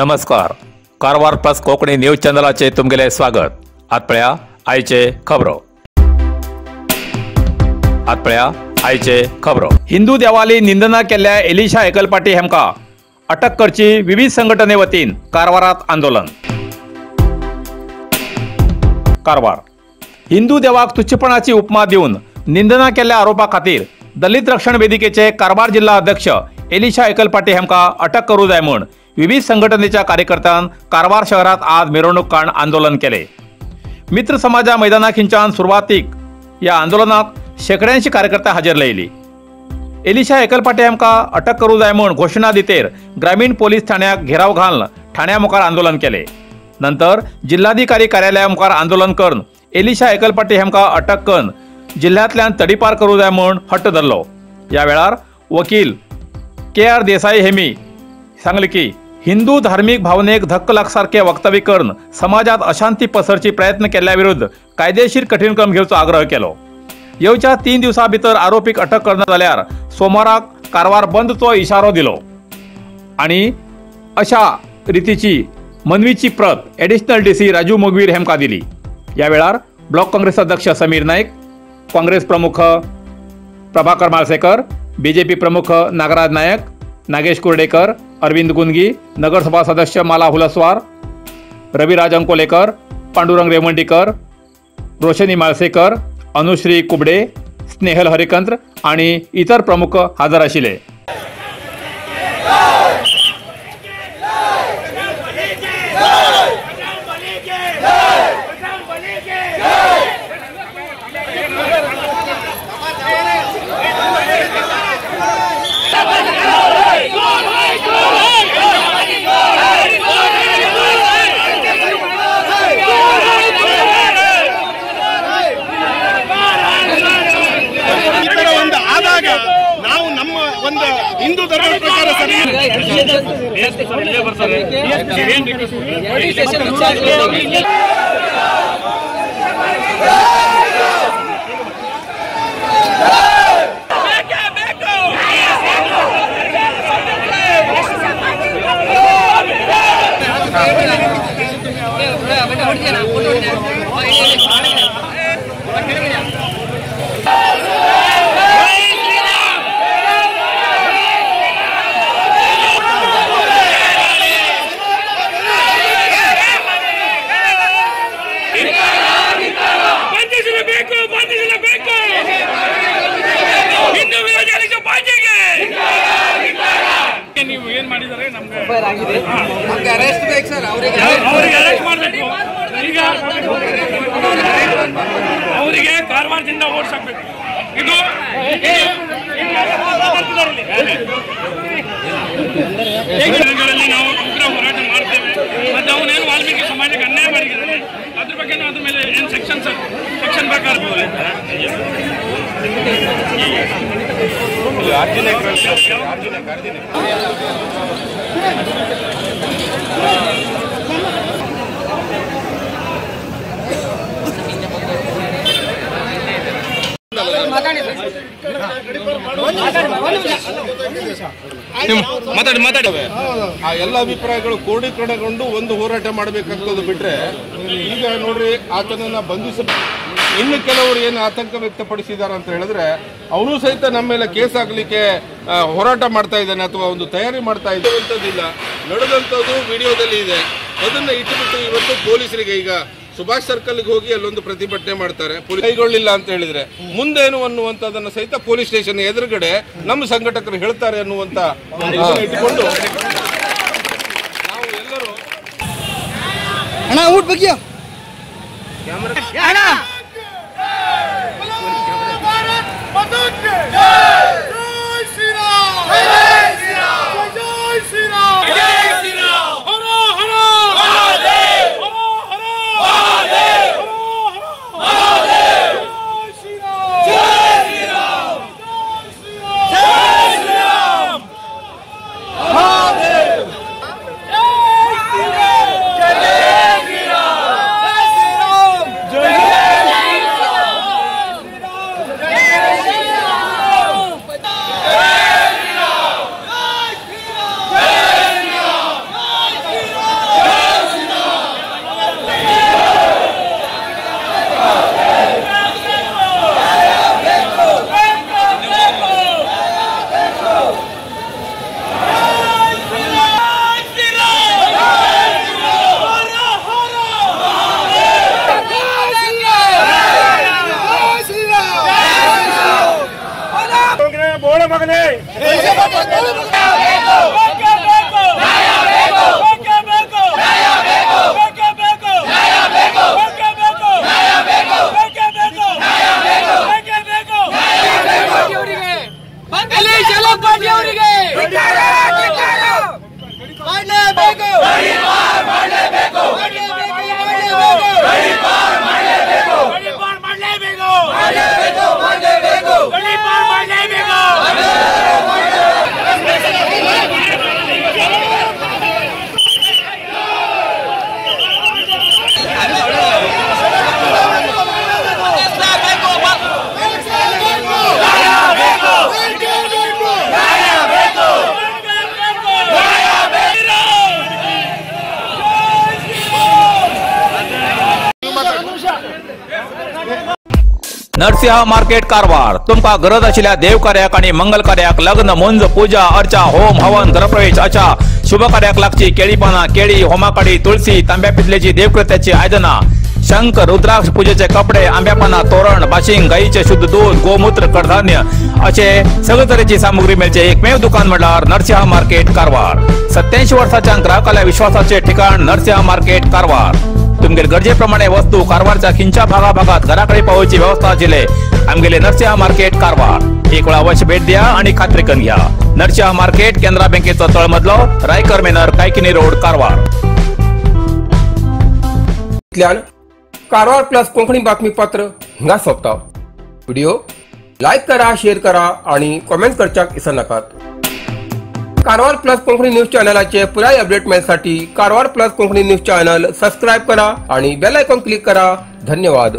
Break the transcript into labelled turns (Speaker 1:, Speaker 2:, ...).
Speaker 1: नमस्कार. Karwar plus Konkani news चॅनलाचे तुमगेले स्वागत. आतपळ्या आयचे खबरो. आतपळ्या आयचे खबरो. हिंदू देवाली निंदना केल्ल्या एलिशा एकलपाटी हेमका अटक करची विविध संघटने वतीन कारवारात आंदोलन. कारवार. हिंदू देवाक तुच्छपणाची उपमा देऊन निंदना केल्ल्या आरोपा खातीर दलित रक्षण वेदिकेचे कारवार जिल्हा अध्यक्ष एलिशा एकलपाटी हेमका अटक करू जाय म्हूण विविध संघटनेच्या कार्यकर्त्यांनी कारवार शहरात आज मिरवणूक काढून आंदोलन केले. मित्र समाजा मैदाना खिंचान सुरवातीक या आंदोलनाक शेकड्यांशी कार्यकर्ते हजेर लायली. एलिशा एकलपाटी हेमका अटक करू जाय म्हूण घोषणा दितेर ग्रामीण पोलीस ठाण्याक घेराव घालून ठाण्या मुखार आंदोलन केले. नंतर जिल्हाधिकारी कार्यालया मुखार आंदोलन करून एलिशा एकलपाटी हेमका अटक करून जिल्ह्यातल्यान तडीपार करू जाय म्हूण हट्ट धरलो. या वेळार वकील KR देसाई हेमी सांगले की हिंदू धार्मिक भावनेक धक्क लागसारखे वक्तव्य करून समाजात अशांती पसरची प्रयत्न केल्ल्या विरुद्ध कायदेशीर कठीण क्रम घेवचो आग्रह केलो. येवच्या 3 दिवसां भितर आरोपीक अटक करना जाल्यार सोमाराक कारवार बंदचो इशारो दिलो आणि अशा रितीची मनवीची प्रत एडिशनल DC राजू मोगवीर हेमका दिली. या वेळार ब्लॉक काँग्रेस अध्यक्ष समीर नाईक, काँग्रेस प्रमुख प्रभाकर माळसेकर, BJP प्रमुख नागराज नायक, नागेश कुर्डेकर, अरविंद गुंदगी, नगरसभा सदस्य माला हुलसवार, रविराज अंकोलेकर, पांडुरंग रेवंडीकर, रोशनी माळसेकर, अनुश्री कुबडे, स्नेहल हरिकंत्र आणि इतर प्रमुख हजर आशिले.
Speaker 2: हिंदू धर्म प्रकार ಅವರಿಗೆ ಕಾರವಾರದಿಂದ ಓಡಿಸಬೇಕು. ಇದು ದಿನಗಳಲ್ಲಿ ನಾವು ಉಗ್ರ ಹೋರಾಟ ಮಾಡ್ತೇವೆ. ಮತ್ತು ಅವನೇನು ವಾಲ್ಮೀಕಿ ಸಮಾಜಕ್ಕೆ ಅನ್ಯಾಯ ಮಾಡಿದ್ದಾರೆ ಅದ್ರ ಬಗ್ಗೆ ಅದ್ರ ಮೇಲೆ ಏನು ಸೆಕ್ಷನ್ ಪ್ರಕಾರ
Speaker 3: ಆ ಎಲ್ಲ ಅಭಿಪ್ರಾಯಗಳು ಕ್ರೋಢೀಕರಣಗೊಂಡು ಒಂದು ಹೋರಾಟ ಮಾಡಬೇಕಾಗ್ತದೆ. ಬಿಟ್ರೆ ಈಗ ನೋಡ್ರಿ ಆತನನ್ನ ಬಂಧಿಸಬೇಕು. ಇನ್ನು ಕೆಲವರು ಏನು ಆತಂಕ ವ್ಯಕ್ತಪಡಿಸಿದ್ದಾರೆ ಅಂತ ಹೇಳಿದ್ರೆ ಅವನು ಸಹಿತ ನಮ್ಮ ಮೇಲೆ ಕೇಸ್ ಹಾಕಲಿಕ್ಕೆ ಹೋರಾಟ ಮಾಡ್ತಾ ಇದ್ದಾನೆ ಅಥವಾ ಒಂದು ತಯಾರಿ ಮಾಡ್ತಾ ಇದ್ದಂಥದ್ದಿಲ್ಲ. ನಡೆದಂಥದ್ದು ವಿಡಿಯೋದಲ್ಲಿ ಇದೆ. ಅದನ್ನ ಇಟ್ಟುಬಿಟ್ಟು ಇವತ್ತು ಪೊಲೀಸರಿಗೆ ಈಗ ಸುಭಾಷ್ ಸರ್ಕಲ್ಗೆ ಹೋಗಿ ಅಲ್ಲೊಂದು ಪ್ರತಿಭಟನೆ ಮಾಡ್ತಾರೆ. ಕೈಗೊಳ್ಳಿಲ್ಲ ಅಂತ ಹೇಳಿದ್ರೆ ಮುಂದೇನು ಅನ್ನುವಂಥದ್ದನ್ನು ಸಹಿತ ಪೊಲೀಸ್ ಸ್ಟೇಷನ್ ಎದುರುಗಡೆ ನಮ್ಮ ಸಂಘಟಕರು ಹೇಳ್ತಾರೆ ಅನ್ನುವಂತ ಇಟ್ಟುಕೊಂಡು ನಾವು ಎಲ್ಲರೂ
Speaker 1: नरसिंह मार्केट कारवार तुमका गरज आशिल्ल्या देव कार्याक आणि मंगल कार्याक लग्न मुंज पूजा अर्चा होम हवन गृहप्रवेश अशा शुभ कार्याक लागची केळी पाना केळी होमाकडी तुळसी तांब्या पितलेची देवकृत्याची आयदना शंख रुद्राक्ष पूजेचे कपडे आंब्या पाना तोरण बाशिंग गाईचे शुद्ध दूध गोमूत्र कडधान्य असे सगळे तरेची सामुग्री मेळचे एकमेव दुकान म्हणल्यार नरसिंह मार्केट कारवार 87 वर्षांच्या ग्राहकाला विश्वासाचे ठिकाण नरसिंह मार्केट कारवार तुमगेर गरजेप्रमाणे वस्तू कारवारच्या खिंच्या भागात घराकडे पावोवची व्यवस्था आशिल्ले आमगेले नरसिंह मार्केट कारवार एक वेळ अवश्य भेट द्या आणि खात्री करून घ्या नरसिंह मार्केट केंद्रा बँकेचो तळमजलो रायकर मेनर कायकिनी रोड कारवार
Speaker 4: कारवार प्लस कोंकणी बातमीपत्र हिंगा सोंपता व्हिडिओ लाईक करा शेअर करा आणि कमेंट करच्याक विसरू नाकात कारवार प्लस कोंकणी न्यूज चॅनलाचे पुराय अपडेट मेळसाठी Karwar plus Konkani news channel subscribe करा आणि बेल आयकॉन क्लिक करा धन्यवाद।